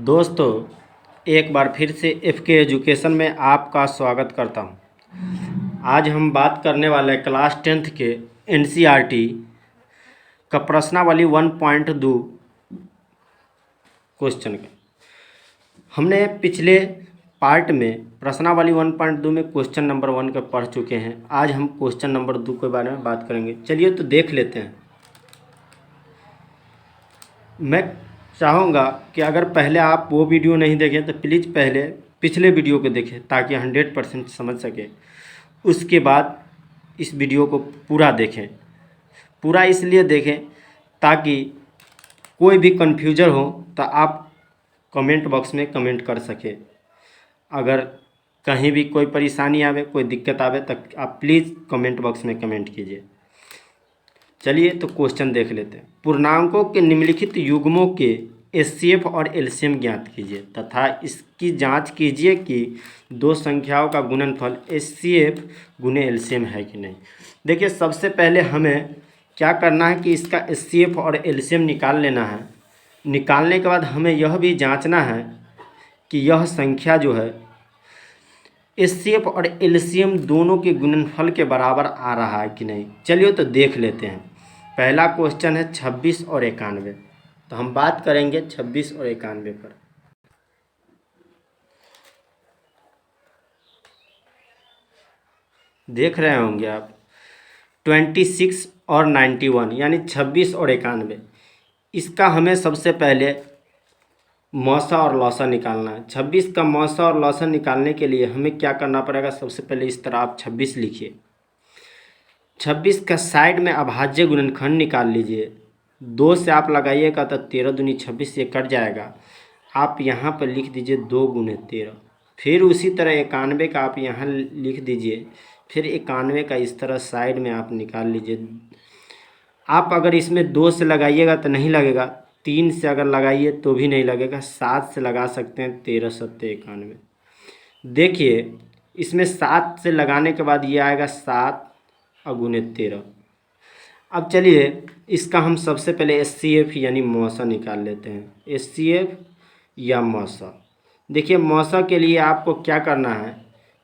दोस्तों, एक बार फिर से एफके एजुकेशन में आपका स्वागत करता हूं। आज हम बात करने वाले क्लास 10th के एनसीईआरटी का प्रश्नावली 1.2 क्वेश्चन का हमने पिछले पार्ट में प्रश्नावली 1.2 में क्वेश्चन नंबर 1 का पढ़ चुके हैं। आज हम क्वेश्चन नंबर 2 के बारे में बात करेंगे। चलिए तो देख लेते हैं। मैं चाहूँगा कि अगर पहले आप वो वीडियो नहीं देखें तो प्लीज़ पहले पिछले वीडियो को देखें ताकि 100% समझ सके। उसके बाद इस वीडियो को पूरा देखें। पूरा इसलिए देखें ताकि कोई भी कन्फ्यूजन हो तो आप कमेंट बॉक्स में कमेंट कर सकें। अगर कहीं भी कोई परेशानी आवे, कोई दिक्कत आवे तो आप प्लीज़ कमेंट बॉक्स में कमेंट कीजिए। चलिए तो क्वेश्चन देख लेते हैं। पूर्णांकों के निम्नलिखित युग्मों के एचसीएफ और एलसीएम ज्ञात कीजिए तथा इसकी जांच कीजिए कि दो संख्याओं का गुणनफल एचसीएफ गुने एलसीएम है कि नहीं। देखिए, सबसे पहले हमें क्या करना है कि इसका एचसीएफ और एलसीएम निकाल लेना है। निकालने के बाद हमें यह भी जांचना है कि यह संख्या जो है एचसीएफ और एलसीएम दोनों के गुणनफल के बराबर आ रहा है कि नहीं। चलिए तो देख लेते हैं। पहला क्वेश्चन है 26 और 91। तो हम बात करेंगे 26 और 91 पर। देख रहे होंगे आप 26 और 91 यानी 26 और 91। इसका हमें सबसे पहले मौसा और लौसा निकालना है। 26 का मौसा और लौसा निकालने के लिए हमें क्या करना पड़ेगा। सबसे पहले इस तरह आप 26 लिखिए। 26 का साइड में अभाज्य गुणनखंड निकाल लीजिए। 2 से आप लगाइएगा तो 13 दूनी 26 से कट जाएगा। आप यहाँ पर लिख दीजिए 2 गुने 13। फिर उसी तरह 91 का आप यहाँ लिख दीजिए। फिर 91 का इस तरह साइड में आप निकाल लीजिए। आप अगर इसमें 2 से लगाइएगा तो नहीं लगेगा, 3 से अगर लगाइए तो भी नहीं लगेगा, 7 से लगा सकते हैं। 13 सत्ते 91। देखिए, इसमें 7 से लगाने के बाद ये आएगा 7 और गुने 13। अब चलिए इसका हम सबसे पहले एचसीएफ यानी मौसा निकाल लेते हैं। एचसीएफ या मौसा। देखिए, मौसा के लिए आपको क्या करना है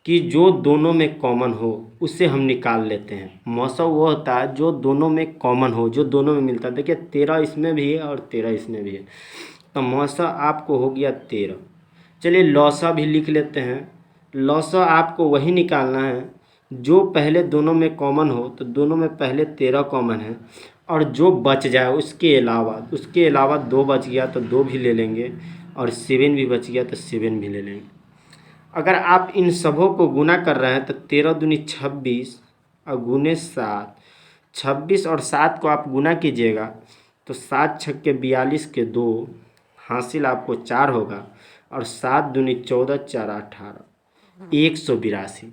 कि जो दोनों में कॉमन हो उसे हम निकाल लेते हैं। मौसा वो होता है जो दोनों में कॉमन हो, जो दोनों में मिलता है। देखिए 13 इसमें भी है और 13 इसमें भी है, तो मौसा आपको हो गया 13। चलिए लौसा भी लिख लेते हैं। लौसा आपको वही निकालना है जो पहले दोनों में कॉमन हो, तो दोनों में पहले 13 कॉमन है और जो बच जाए उसके अलावा 2 बच गया तो 2 भी ले लेंगे और 7 भी बच गया तो 7 भी ले लेंगे। अगर आप इन सबों को गुना कर रहे हैं तो 13 दूनी 26 और गुने 7। 26 और 7 को आप गुना कीजिएगा तो 7 छक्के 42 के 2 हासिल आपको 4 होगा और 7 दूनी 14 4 18 182।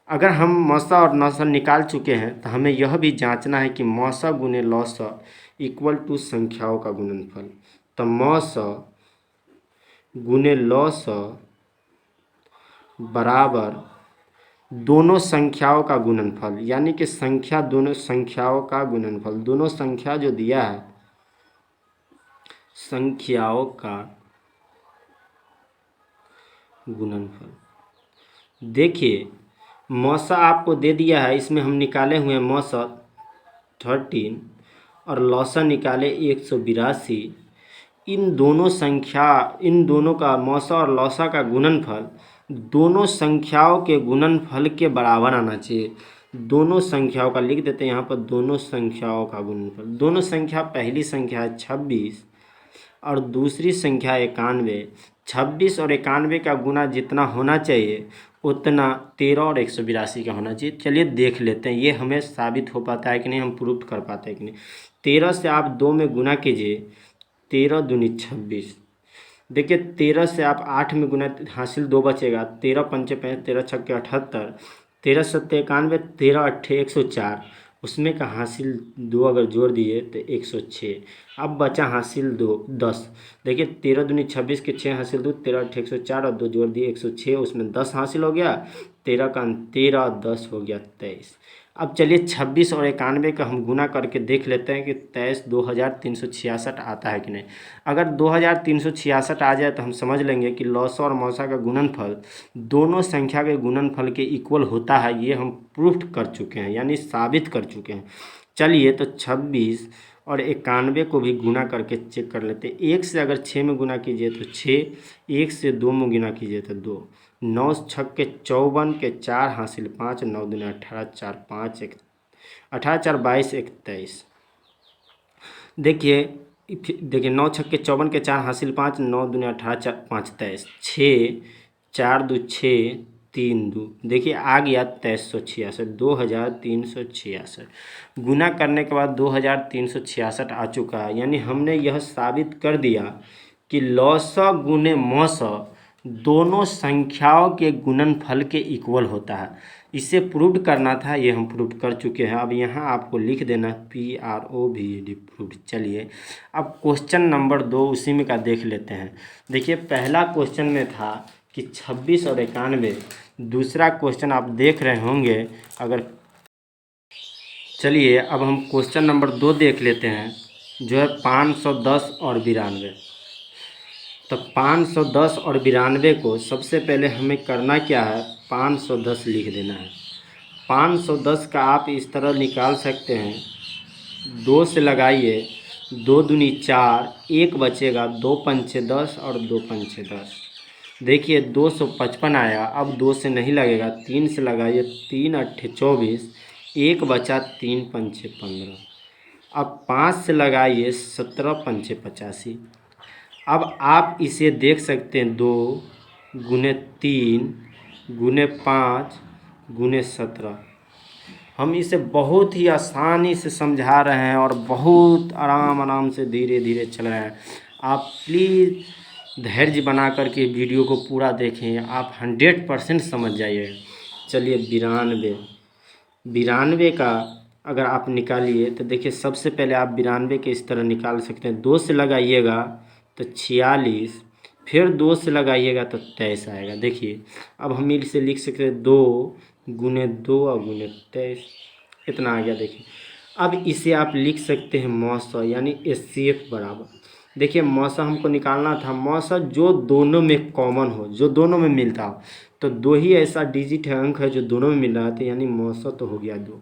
अगर हम मौसा और लौसा निकाल चुके हैं तो हमें यह भी जांचना है कि मौसा गुने लौसा इक्वल टू संख्याओं का गुणनफल। तो मौसा गुने लौसा बराबर दोनों संख्याओं का गुणनफल, यानी कि दोनों संख्याओं का गुणनफल। दोनों संख्या जो दिया है संख्याओं का गुणनफल। देखिए, मौसा आपको दे दिया है, इसमें हम निकाले हुए हैं मौसा 13 और लौसा निकाले 182। इन दोनों का मौसा और लौसा का गुणनफल दोनों संख्याओं के गुणनफल के बराबर आना चाहिए। दोनों संख्याओं का लिख देते हैं यहाँ पर, दोनों संख्याओं का गुणनफल। दोनों संख्या, पहली संख्या है 26 और दूसरी संख्या 91। 26 और 91 का गुना जितना होना चाहिए उतना 13 और 182 का होना चाहिए। चलिए देख लेते हैं ये हमें साबित हो पाता है कि नहीं, हम प्रूफ कर पाते हैं कि नहीं। 13 से आप 2 में गुना कीजिए, 13 दूनी 26। देखिए 13 से आप 8 में गुना हासिल 2 बचेगा। 13 पंचे 5, 13 छक्के 78, 13 सत्ते 91, 13 अट्ठे 104। उसमें का हासिल 2 अगर जोड़ दिए तो 106। अब बचा हासिल 10। देखिए 13 दूनी 26 के 6 हासिल 2, 13 अट्ठे 104 और 2 जोड़ दिए 106। उसमें 10 हासिल हो गया 13 का 13, 10 हो गया 23। अब चलिए 26 और 91 का हम गुना करके देख लेते हैं कि 23 2366 आता है कि नहीं। अगर 2366 आ जाए तो हम समझ लेंगे कि लौसा और मौसा का गुणनफल दोनों संख्या के गुणनफल के इक्वल होता है। ये हम प्रूफ कर चुके हैं, यानी साबित कर चुके हैं। चलिए तो 26 और 91 को भी गुना करके चेक कर लेते हैं। 1 से अगर 6 में गुना कीजिए तो 6, 1 से 2 में गुना कीजिए तो 2, 9 छक्के 54 के 4 हासिल 5, 9 दूनी 18, 4 5 1, 18 4 22 1 23। देखिए 9 छक्के 54 के 4 हासिल 5, 9 दूनी 18, 4 5 23, 6 4 2 6 3 2, देखिए आ गया 2366, 2366। गुना करने के बाद 2366 आ चुका है, यानी हमने यह साबित कर दिया कि लौसा गुने मौसा दोनों संख्याओं के गुणनफल के इक्वल होता है। इसे प्रूव करना था, ये हम प्रूव कर चुके हैं। अब यहाँ आपको लिख देना PROVED प्रूव। चलिए अब क्वेश्चन नंबर 2 उसी में का देख लेते हैं। देखिए पहला क्वेश्चन में था कि 26 और 91। दूसरा क्वेश्चन आप देख रहे होंगे अगर। चलिए अब हम क्वेश्चन नंबर 2 देख लेते हैं, जो है 510 और 92। तो 510 और 92 को सबसे पहले हमें करना क्या है, 510 लिख देना है। 510 का आप इस तरह निकाल सकते हैं, 2 से लगाइए, 2 दूनी 4, 1 बचेगा, 2 पंचे 10 और 2 पंचे 10। देखिए 255 आया। अब 2 से नहीं लगेगा, 3 से लगाइए, 3 अट्ठे 24, 1 बचा, 3 पंचे 15। अब 5 से लगाइए, 17 पंचे 85। अब आप इसे देख सकते हैं, 2 गुने 3 गुने 5 गुने 17। हम इसे बहुत ही आसानी से समझा रहे हैं और बहुत आराम से धीरे धीरे चल रहे हैं। आप प्लीज़ धैर्य बना करके वीडियो को पूरा देखें, आप 100% समझ जाइए। चलिए 92 का अगर आप निकालिए तो देखिए सबसे पहले आप 92 के इस तरह निकाल सकते हैं। 2 से लगाइएगा तो 46, फिर 2 से लगाइएगा तो 23 आएगा। देखिए अब हम इसे लिख सकते हैं, 2 गुने 2 और गुने 23, इतना आ गया। देखिए अब इसे आप लिख सकते हैं मौसा, यानी HCF बराबर। देखिए मौसा हमको निकालना था, मौसा जो दोनों में कॉमन हो, जो दोनों में मिलता हो। तो 2 ही ऐसा डिजिट है, अंक है जो दोनों में मिल रहा था, यानी मौसा तो हो गया 2।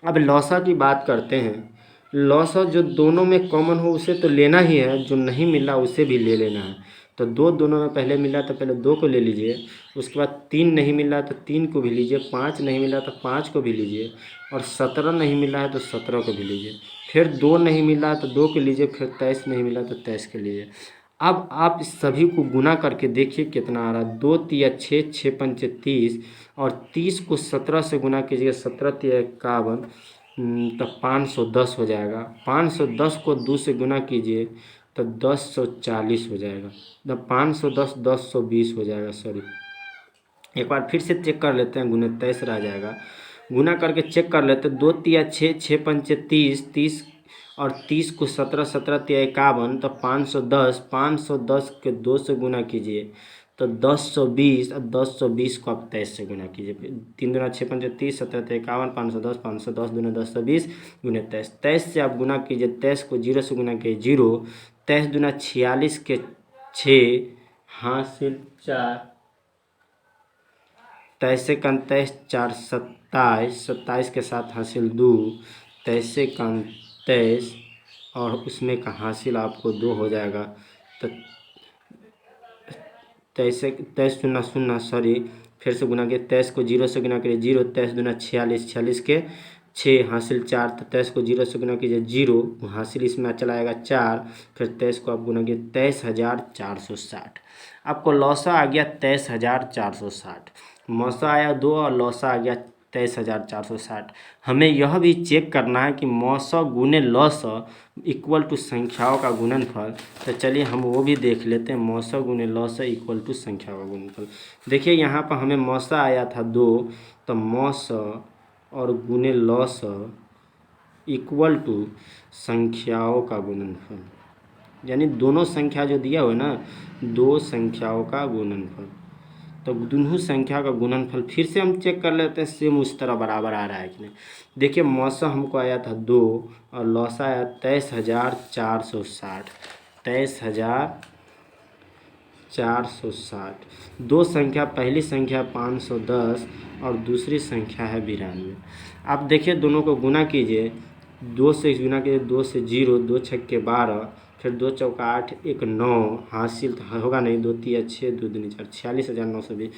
अब लौसा की बात करते हैं। लौसा जो दोनों में कॉमन हो उसे तो लेना ही है, जो नहीं मिला उसे भी ले लेना है। तो 2 दोनों में पहले मिला तो पहले 2 को ले लीजिए, उसके बाद 3 नहीं मिला तो 3 को भी लीजिए, 5 नहीं मिला तो 5 को भी लीजिए, और 17 नहीं मिला है तो 17 को भी लीजिए। फिर 2 नहीं मिला तो 2 को लीजिए, फिर 23 नहीं मिला तो 23 के लीजिए। अब आप इस सभी को गुना करके देखिए कितना आ रहा है। 2 तिया 6, 6 पंचे 30, और 30 को 17 से गुना कीजिए, 17 तिया 51, तो 510 हो जाएगा। 510 को 2 से गुना कीजिए तो 1040 हो जाएगा। तो 510 1020 हो जाएगा। सॉरी, एक बार फिर से चेक कर लेते हैं, गुने 23 रह जाएगा। गुना करके चेक कर लेते हैं, 2 तिया 6, 6 पंचे 30, 30 और 30 को 17, 17 तिया 51, तो 510, 510 के 2 से गुना कीजिए तो 1020, और 1020 को आप 23 से गुना कीजिए। 3 दूना 6 पंचे 30, 17 तिया 51, 510, 510 दूना 1020 गुने 23। 23 से आप गुना कीजिए, 23 को 0 से गुना कीजिए 0, 23 दूना 46 के 6 हासिल 4, 23 से 23 4 27, 27 के साथ हासिल 2, 23 से 23 और उसमें का हासिल आपको 2 हो जाएगा। तो 23 से 23 शून्य शून्य, सॉरी, फिर से गुना किया, 23 को 0 से गुना करिए 0, 23 दूना 46, 46 के 6 हासिल 4, तो 23 को 0 से गुना कीजिए 0, हासिल इसमें चला आएगा 4, फिर 23 को आप गुना कीजिए 23,460। आपको लौसा आ गया 23,460। मौसा आया 2 और लौसा आ गया 23,460। हमें यह भी चेक करना है कि मौसा गुने लौसा इक्वल टू संख्याओं का गुणनफल। तो चलिए हम वो भी देख लेते हैं, मौसा गुने लौसा इक्वल टू संख्याओं का गुणनफल। देखिए यहाँ पर हमें मौसा आया था 2, तो मौसा और गुने लौसा इक्वल टू संख्याओं का गुणनफल, यानी दोनों संख्या जो दिया हुआ है ना, 2 संख्याओं का गुणनफल। तो दोनों संख्या का गुणनफल फिर से हम चेक कर लेते हैं सेम उस तरह बराबर आ रहा है कि नहीं। देखिए मौसा हमको आया था 2 और लौसा आया 23,460। 23,460। दो संख्या, पहली संख्या 510 और दूसरी संख्या है 92। आप देखिए दोनों को गुना कीजिए, 2 से गुना कीजिए, 2 से 0, 2 छक्के 12, फिर 2 चौका 8, 1 9, हासिल तो होगा नहीं, 2 तिया 6, 2 दूनी 4, 46,920।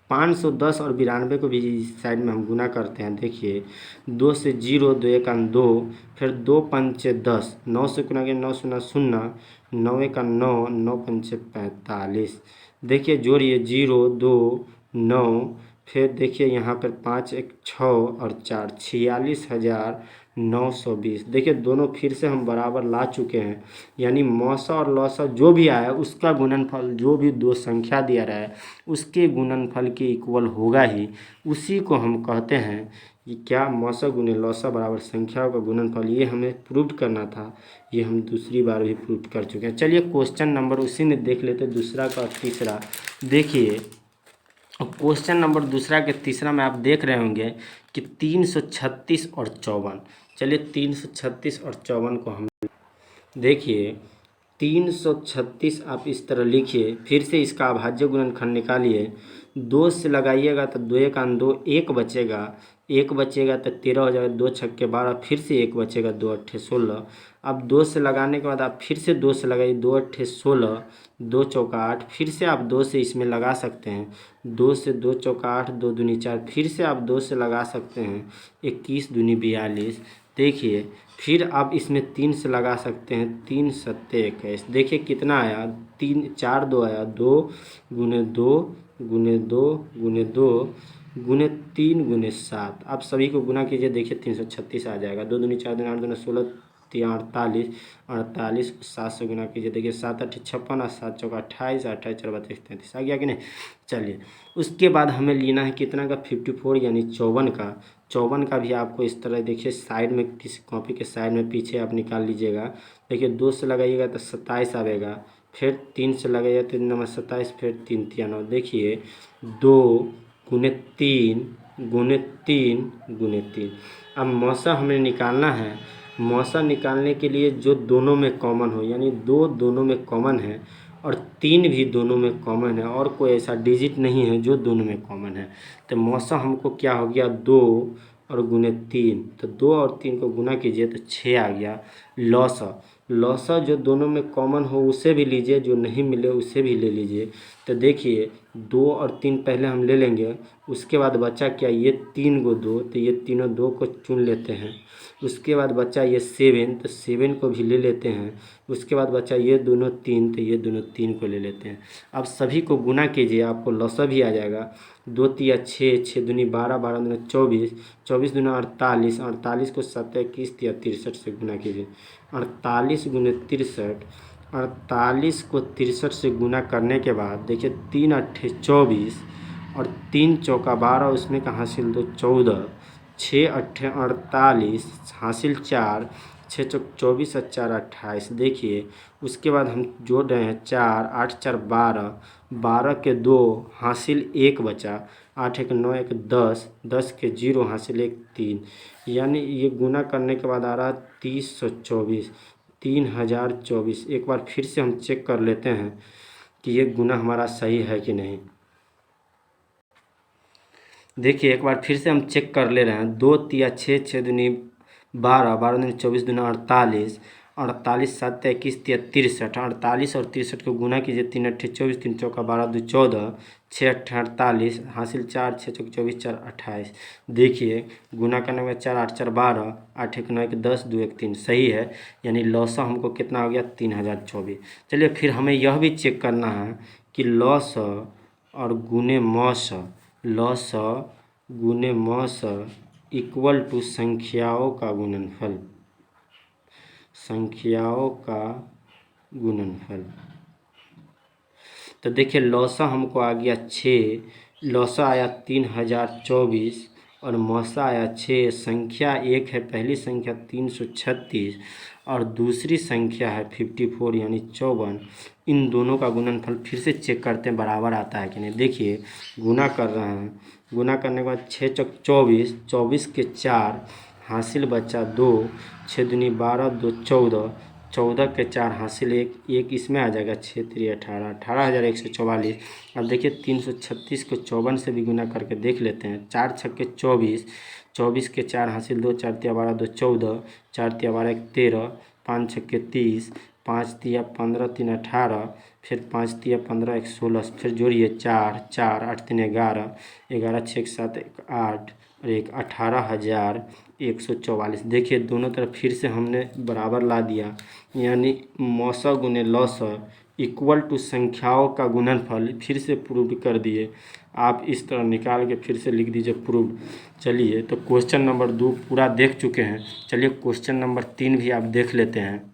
510 और 92 को भी इस साइड में हम गुना करते हैं। देखिए 2 से 0, 2 1 2, फिर 2 पंचे 10, 9 से गुना के 9 शून्य 0, 9 1 9, 9 पंचे 45। देखिए जोड़िए 0 2 9, फिर देखिए यहाँ पर 5 1 6 और 4, 46,920। देखिए दोनों फिर से हम बराबर ला चुके हैं, यानी मौसा और लौसा जो भी आया उसका गुणनफल जो भी दो संख्या दिया रहा है उसके गुणनफल के इक्वल होगा ही। उसी को हम कहते हैं कि क्या मौसा गुने लौसा बराबर संख्याओं का गुणनफल। ये हमें प्रूव करना था, ये हम दूसरी बार भी प्रूव कर चुके हैं। चलिए क्वेश्चन नंबर उसी में देख लेते हैं, दूसरा का तीसरा। देखिए क्वेश्चन नंबर दूसरा के तीसरा में आप देख रहे होंगे कि 336 और 54। चलिए 336 और 54 को हम देखिए 336 आप इस तरह लिखिए, फिर से इसका अभाज्य गुणनखंड निकालिए। 2 से लगाइएगा तो 2 1 2, 1 बचेगा, 1 बचेगा तो 13 हो जाएगा, 2 छक्के 12, फिर से 1 बचेगा, 2 अट्ठे 16। अब 2 से लगाने के बाद आप फिर से 2 से लगाइए, 2 अट्ठे 16, 2 चौका 8, फिर से आप 2 से इसमें लगा सकते हैं, 2 से 2 चौका 8, 2 दूनी 4, फिर से आप 2 से लगा सकते हैं, 21 दूनी 42। देखिए फिर आप इसमें 3 से लगा सकते हैं, 3 सत्ते 21। देखिए कितना आया, 3 4 2 आया, 2 गुने 2 गुने 2 गुने 2 गुने 3 गुने 7। आप सभी को गुना कीजिए, देखिए 336 आ जाएगा। 2 दूनी 4 दूनी 8 दूनी 16, 48, 48 को 7 से गुना कीजिए। देखिए 7 8 56 और 7 चौका 28, 28 4 32 33 आ गया कि नहीं। चलिए उसके बाद हमें लेना है कितना का, 54 यानी 54 का। 54 का भी आपको इस तरह देखिए साइड में, किसी कॉपी के साइड में पीछे आप निकाल लीजिएगा। देखिए 2 से लगाइएगा तो 27 आएगा, फिर 3 से लगाइएगा 3 नंबर 27, फिर 3 3 9। देखिए 2 गुने 3 गुने 3 गुने 3। अब मौसा हमें निकालना है। मौसा निकालने के लिए जो दोनों में कॉमन हो, यानी 2 दोनों में कॉमन है और 3 भी दोनों में कॉमन है, और कोई ऐसा डिजिट नहीं है जो दोनों में कॉमन है। तो मौसा हमको क्या हो गया, 2 और गुने 3, तो 2 और 3 को गुना कीजिए तो 6 आ गया। लौसा, लौसा जो दोनों में कॉमन हो उसे भी लीजिए, जो नहीं मिले उसे भी ले लीजिए। तो देखिए 2 और 3 पहले हम ले लेंगे, उसके बाद बचा क्या, ये 3 को 2, तो ये तीनों 2 को चुन लेते हैं। उसके बाद बचा ये 7, तो 7 को भी ले लेते हैं। उसके बाद बचा ये दोनों 3, तो ये दोनों 3 को ले लेते हैं। अब सभी को गुना कीजिए, आपको लौसा भी आ जाएगा। 2 तिया 6, 6 दूनी 12, 12 दूनी 24, 24 दूना 48, 48 को 7 21 तिया 63 से गुना कीजिए। 48 गुने 63, 48 को 63 से गुना करने के बाद देखिए 3 अट्ठे 24 और 3 चौका 12, उसमें का हासिल 2 14, 6 अट्ठे 48, हासिल 4, 6 चौक 24 और 4 28। देखिए उसके बाद हम जोड़ रहे हैं 4, 8 4 12, 12 के 2 हासिल 1 बचा, 8 1 9 1 10, 10 के 0 हासिल 1 3, यानी ये गुना करने के बाद आ रहा है 3024, 3024। एक बार फिर से हम चेक कर लेते हैं कि ये गुना हमारा सही है कि नहीं। देखिए एक बार फिर से हम चेक कर ले रहे हैं। 2 तिया 6, 6 दूनी 12, 12 दूनी 24 दूना 48, 48 7 21 तिया 63, 48 और 63 को गुना कीजिए, 3 अट्ठे 24, 3 चौका 12 2 14, 6 अट्ठे 48, हासिल 4, 6 चौक 24 4 28। देखिए गुना करने में 4 8 4 12, 8 1 9 1 10, 2 1 3 सही है, यानी लौसा हमको कितना हो गया, 3024। चलिए फिर हमें यह भी चेक करना है कि लौसा और गुने मौसा, लौसा गुने मौसा इक्वल टू संख्याओं का गुणनफल, संख्याओं का गुणनफल। तो देखिए लौसा हमको आ गया 6, लौसा आया 3024 और मौसा आया 6। संख्या एक है, पहली संख्या 336 और दूसरी संख्या है 54 यानी 54। इन दोनों का गुणनफल फिर से चेक करते हैं बराबर आता है कि नहीं। देखिए गुना कर रहे हैं, गुना करने के बाद 6 चौक 24, 24 के 4 हासिल बचा 2, 6 दूनी 12, 2 14, 14 के 4 हासिल 1, 1 इसमें आ जाएगा, 6 3 18, 18,144। अब देखिए 336 को 54 से भी गुना करके देख लेते हैं। 4 छक्के 24, 24 के 4 हासिल 2, 4 तिया 12, 2 14, 4 तिया 12 1 13, 5 छक्के 30, 5 तिया 15 3 18, फिर 5 तिया 15 1 16, फिर जोड़िए 4 4 8 3 11, 11 6 7 1 8 और 1 18,144। देखिए दोनों तरफ फिर से हमने बराबर ला दिया, यानी मौसा गुने लौसा इक्वल टू संख्याओं का गुणनफल फिर से प्रूव कर दिए। आप इस तरह निकाल के फिर से लिख दीजिए प्रूव। चलिए तो क्वेश्चन नंबर 2 पूरा देख चुके हैं, चलिए क्वेश्चन नंबर 3 भी आप देख लेते हैं।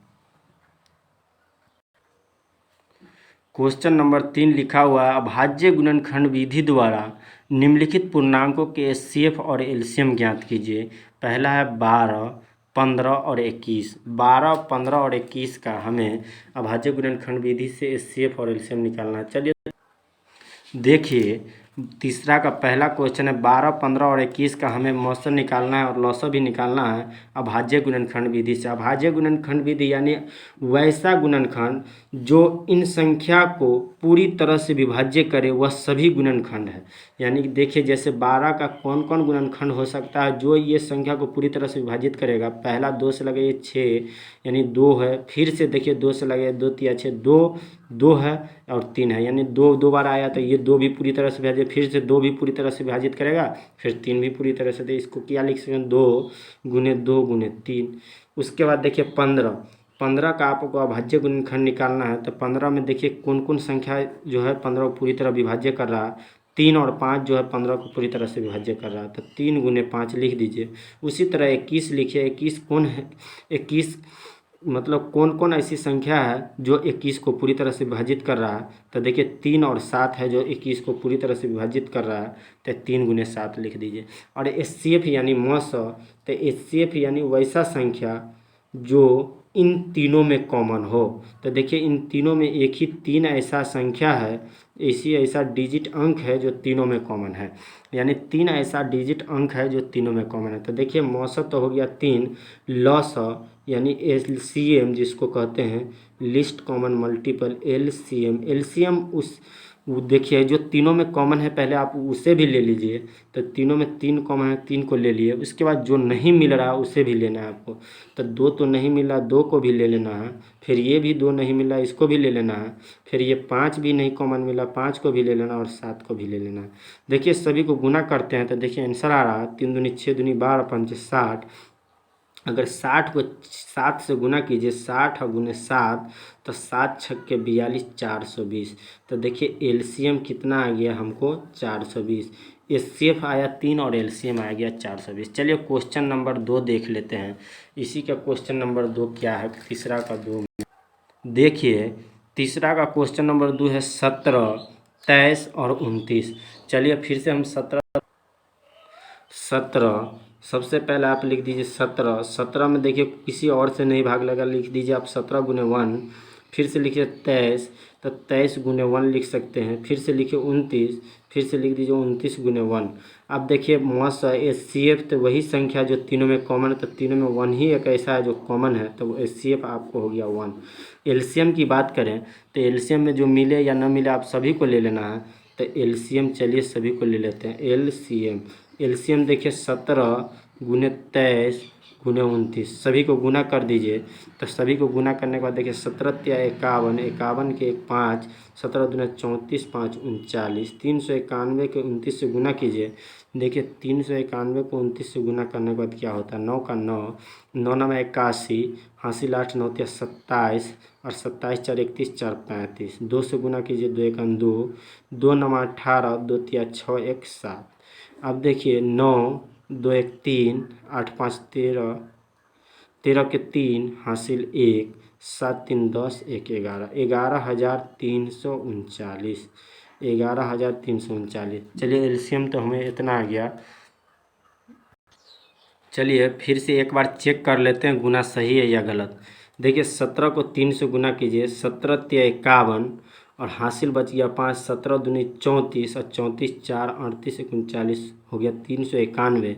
क्वेश्चन नंबर 3 लिखा हुआ है, अभाज्य गुणनखंड विधि द्वारा निम्नलिखित पूर्णांकों के एचसीएफ और एलसीएम ज्ञात कीजिए। पहला है 12, 15 और 21। 12, 15 और 21 का हमें अभाज्य गुणनखंड विधि से एचसीएफ और एलसीएम निकालना है। चलिए देखिए तीसरा का पहला क्वेश्चन है 12, 15 और 21 का हमें मौसा निकालना है और लौसा भी निकालना है अभाज्य गुणनखंड विधि से। अभाज्य गुणनखंड विधि यानी वैसा गुणनखंड जो इन संख्या को पूरी तरह से विभाज्य करे, वह सभी गुणनखंड है। यानी कि देखिए जैसे 12 का कौन कौन गुणनखंड हो सकता है जो ये संख्या को पूरी तरह से विभाजित करेगा। पहला 2 से लगाइए 6 यानी 2 है, फिर से देखिए 2 से लगाइए 2 तिया 6 2 है और 3 है, यानी 2 बार आया तो ये 2 भी पूरी तरह से विभाजित, फिर से 2 भी पूरी तरह से विभाजित करेगा, फिर 3 भी पूरी तरह से। तो इसको क्या लिख सकते हैं, 2 गुने 2 गुने 3। उसके बाद देखिए 15 का आपको अभाज्य गुणनखंड निकालना है। तो 15 में देखिए कौन कौन संख्या जो है 15 को पूरी तरह विभाज्य कर रहा है। 3 और 5 जो है 15 को पूरी तरह से विभाज्य कर रहा है, तो 3 गुने 5 लिख दीजिए। उसी तरह 21 लिखिए। 21 कौन है, 21 मतलब कौन कौन ऐसी संख्या है जो 21 को पूरी तरह से विभाजित कर रहा है। तो देखिए 3 और 7 है जो 21 को पूरी तरह से विभाजित कर रहा है, तो 3 गुने 7 लिख दीजिए। और एचसीएफ यानी मौसा, तो एचसीएफ यानी वैसा संख्या जो इन तीनों में कॉमन हो। तो देखिए इन तीनों में एक ही 3 ऐसा संख्या है, ऐसा डिजिट अंक है जो तीनों में कॉमन है, यानी 3 ऐसा डिजिट अंक है जो तीनों में कॉमन है। तो देखिए मौसा तो हो गया 3, लौसा यानी एलसीएम जिसको कहते हैं list common multiple, LCM. LCM उस देखिए जो तीनों में कॉमन है पहले आप उसे भी ले लीजिए। तो तीनों में 3 कॉमन है, 3 को ले लिए। उसके बाद जो नहीं मिल रहा उसे भी लेना है आपको। तो 2 तो नहीं मिला, 2 को भी ले लेना है। फिर ये भी 2 नहीं मिला, इसको भी ले लेना है। फिर ये 5 भी नहीं कॉमन मिला, 5 को भी ले लेना और 7 को भी ले लेना है। देखिए सभी को गुना करते हैं तो देखिए आंसर आ रहा है 3 दूनी 6 दूनी 12 5 60। अगर 60 को 7 से गुना कीजिए, 60 और गुने 7 तो 7 छक्के 42 420। तो देखिए एलसीएम कितना आ गया हमको 420। एचसीएफ आया 3 और एलसीएम आ गया 420। चलिए क्वेश्चन नंबर 2 देख लेते हैं। इसी का क्वेश्चन नंबर 2 क्या है, तीसरा का 2 देखिए तीसरा का क्वेश्चन नंबर 2 है 17, 23 और 29। चलिए फिर से हम 17 सबसे पहले आप लिख दीजिए 17। 17 में देखिए किसी और से नहीं भाग लगा, लिख दीजिए आप 17 गुने 1। फिर से लिखिए 23, तो 23 गुने 1 लिख सकते हैं। फिर से लिखिए 29, फिर से लिख दीजिए 29 गुने 1। अब देखिए मौसा एचसीएफ तो वही संख्या जो तीनों में कॉमन है, तो तीनों में 1 ही एक ऐसा है जो कॉमन है, तो एचसीएफ आपको हो गया 1। एलसीएम की बात करें तो एलसीएम में जो मिले या न मिले आप सभी को ले लेना है। तो एलसीएम चलिए सभी को ले लेते हैं। एलसीएम एलसीएम देखिए 17 गुने 23 गुने 29, सभी को गुना कर दीजिए। तो सभी को गुना करने के बाद देखिए 17 तिया 51, 51 के 1 5, 17 दूना 34 5 39। 391 के 29 से गुना कीजिए। देखिए 391 को 29 से गुना करने के बाद क्या होता है, 9 का 9, 9 9 81, हासिल 8 9 तिया 27 और 27 4 31 4 35। 2 से गुना कीजिए, 2 1 2, 2 9 18, 2 तिया 6 1 7। अब देखिए 9 2 1 3, 8 5 13, 13 के 3 हासिल 1, 7 3 10 1 11, 11,339, 11,339। चलिए एलसीएम तो हमें इतना आ गया चलिए फिर से एक बार चेक कर लेते हैं गुना सही है या गलत। देखिए 17 को 3 से गुना कीजिए, 17 तिया 51 और हासिल बच गया 5, 17 दूनी 34 और 34 4 38 39 हो गया 391।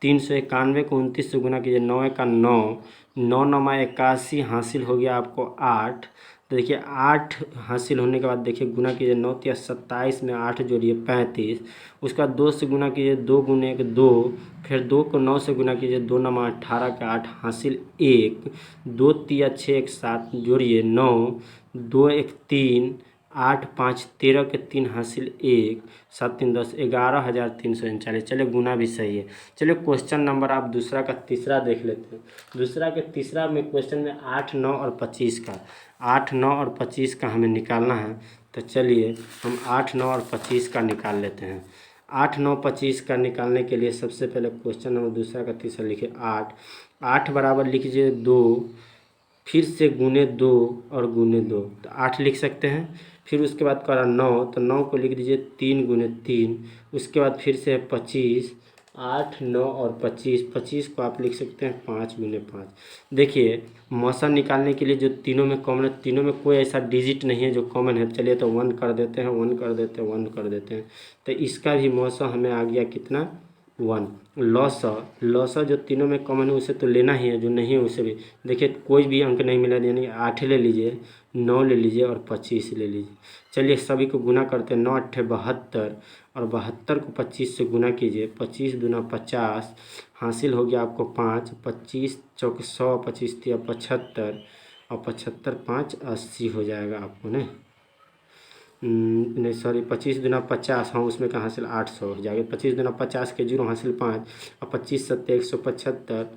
391 को 29 से गुना कीजिए, 9 का 9, 9 9 81, हासिल हो गया आपको 8। तो देखिए 8 हासिल होने के बाद देखिए गुना कीजिए, 9 तिया 27 में 8 जोड़िए 35, उसका 2 से गुना कीजिए, 2 गुने 1 2, फिर 2 को 9 से गुना कीजिए, 2 9 18 का 8 हासिल 1, 2 तिया 6 1 7 जोड़िए 9, 2 1 3, 8 5 13 के 3 हासिल 1, 7 3 10, 11,339। चलिए गुना भी सही है। चलिए क्वेश्चन नंबर आप दूसरा का तीसरा देख लेते हैं। दूसरा के तीसरा में क्वेश्चन में 8 9 और 25 का 8 9 और 25 का हमें निकालना है। तो चलिए हम 8 9 और 25 का निकाल लेते हैं। 8 9 25 का निकालने के लिए सबसे पहले क्वेश्चन नंबर दूसरा का तीसरा लिखिए 8। 8 बराबर लिखिए 2, फिर से गुने 2 और गुने 2, तो 8 लिख सकते हैं। फिर उसके बाद करा 9, तो 9 को लिख दीजिए 3 गुने 3। उसके बाद फिर से 25, 8 9 और 25, 25 को आप लिख सकते हैं 5 गुने 5। देखिए मौसा निकालने के लिए जो तीनों में कॉमन है, तीनों में कोई ऐसा डिजिट नहीं है जो कॉमन है। चलिए तो 1 कर देते हैं, 1 कर देते हैं, 1 कर देते हैं। तो इसका भी मौसा हमें आ गया कितना, 1। लॉसा जो तीनों में कॉमन है उसे तो लेना ही है, जो नहीं है उसे भी। देखिए कोई भी अंक नहीं मिला, यानी 8 ले लीजिए, 9 ले लीजिए और 25 ले लीजिए। चलिए सभी को गुना करते हैं। 9 8 72 और 72 को 25 से गुना कीजिए, 25 दूना 50, हासिल हो गया आपको 5, 25 चौक 100, 25 तिया 75 और 75 5 80 हो जाएगा आपको नहीं, नहीं सॉरी 25 दूना 50, हाँ उसमें का हासिल 800 हो जाएगा। 25 दूना 50 के 0 हासिल 5 और 25 सत्ते 175,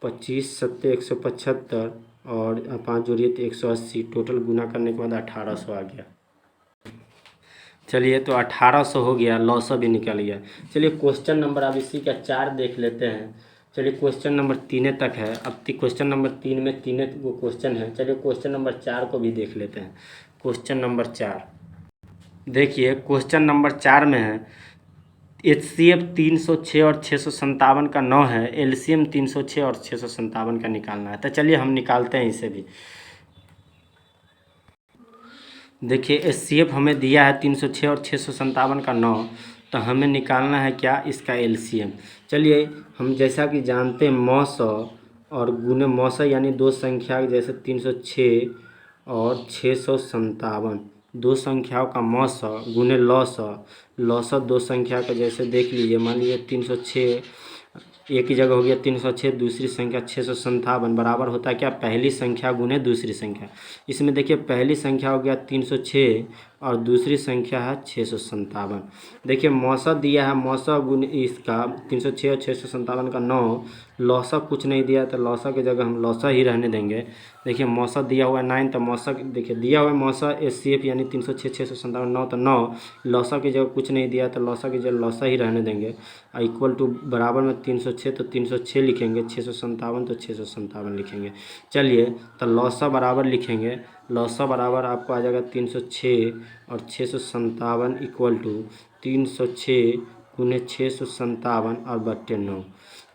25 सत्ते 175 और 5 जोड़िए तो 180, टोटल गुना करने के बाद 1800 आ गया। चलिए तो 1800 हो गया, लॉसा भी निकल गया। चलिए क्वेश्चन नंबर अब इसी का 4 देख लेते हैं। चलिए क्वेश्चन नंबर 3 तक है। अब क्वेश्चन नंबर 3 में 3 वो क्वेश्चन है। चलिए क्वेश्चन नंबर 4 को भी देख लेते हैं। क्वेश्चन नंबर 4 देखिए, क्वेश्चन नंबर 4 में है HCF 306 और 657 का 9 है, LCM 306 और 657 का निकालना है। तो चलिए हम निकालते हैं इसे भी। देखिए HCF हमें दिया है 306 और 657 का 9, तो हमें निकालना है क्या, इसका LCM। चलिए हम जैसा कि जानते हैं मौसा और गुने मौसा यानी दो संख्या जैसे 306 और 657, दो संख्याओं का मौसा गुने लौसा, लौसा दो संख्या का जैसे देख लीजिए, मान लीजिए 306 एक ही जगह हो गया 306, दूसरी संख्या 657 बराबर होता है क्या, पहली संख्या गुने दूसरी संख्या। इसमें देखिए पहली संख्या हो गया 306 और दूसरी संख्या है 657। देखिए मौसा दिया है, मौसा गुने इसका 306 और 657 का 9, लौसा कुछ नहीं दिया तो लौसा की जगह हम लौसा ही रहने देंगे। देखिए मौसा दिया हुआ है 9, तो मौसा देखिए दिया हुआ है मौसा HCF यानी 306 657 9, तो 9, लौसा की जगह कुछ नहीं दिया तो लौसा की जगह लौसा ही रहने देंगे। इक्वल टू बराबर में 306 तो 306 लिखेंगे, 657 तो 657 लिखेंगे। चलिए तो लौसा बराबर लिखेंगे, लौसा बराबर आपको आ जाएगा 306 और 657 इक्वल टू 306 गुने 657 और बट्टे 9।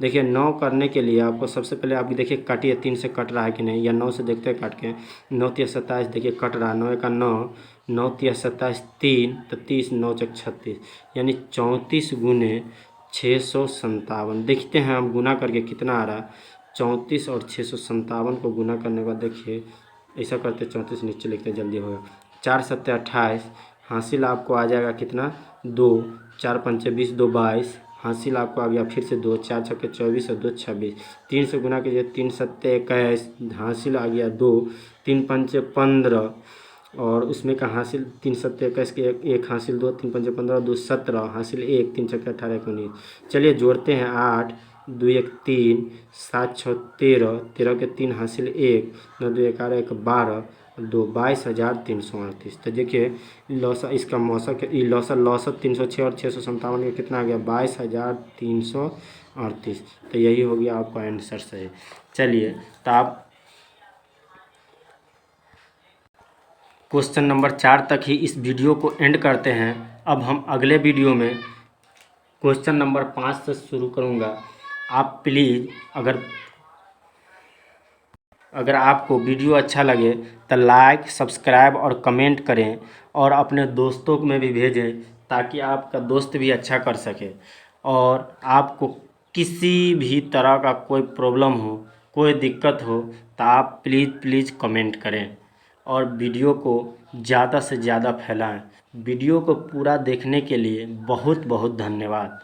देखिए 9 करने के लिए आपको सबसे पहले आप देखिए काटिए, 3 से कट रहा है कि नहीं, या 9 से देखते हैं काट के। 9 तिया 27 देखिए कट रहा है, 9 का 9, 9 तिया 27 3 तो 30, 9 चक 36 यानी 34 गुने 657। देखते हैं हम गुना करके कितना आ रहा है। 34 और 657 को गुना करने के बाद देखिए ऐसा करते 34 नीचे लिखते जल्दी होगा, 4 सत्ते 28, हासिल आपको आ जाएगा कितना 2, 4 पंचे 20 2 22, हासिल आपको आ गया फिर से 2, 4 छक्के 24 और 2 26, 3 से गुना कीजिए 3 सत्ते 21, हासिल आ गया 2, 3 पंचे 15 और उसमें का हासिल 3 सत्ते 21 के एक हासिल 2, 3 पंचे 15 2 17, हासिल 1, 3 छक्के 18 19। चलिए जोड़ते हैं 8 2 1 3 7 6 13, 13 के 3 हासिल 1, 9 2 11 1 12 2 22,338। तो देखिए लौसा इसका मौसा लौसा 306 और 657 का कितना आ गया 22,338। तो यही हो गया आपका आंसर सही। चलिए तो आप क्वेश्चन नंबर 4 तक ही इस वीडियो को एंड करते हैं। अब हम अगले वीडियो में क्वेश्चन नंबर 5 से शुरू करूँगा। आप प्लीज़ अगर आपको वीडियो अच्छा लगे तो लाइक सब्सक्राइब और कमेंट करें और अपने दोस्तों में भी भेजें ताकि आपका दोस्त भी अच्छा कर सके। और आपको किसी भी तरह का कोई प्रॉब्लम हो, कोई दिक्कत हो तो आप प्लीज़ कमेंट करें और वीडियो को ज़्यादा से ज़्यादा फैलाएं। वीडियो को पूरा देखने के लिए बहुत बहुत धन्यवाद।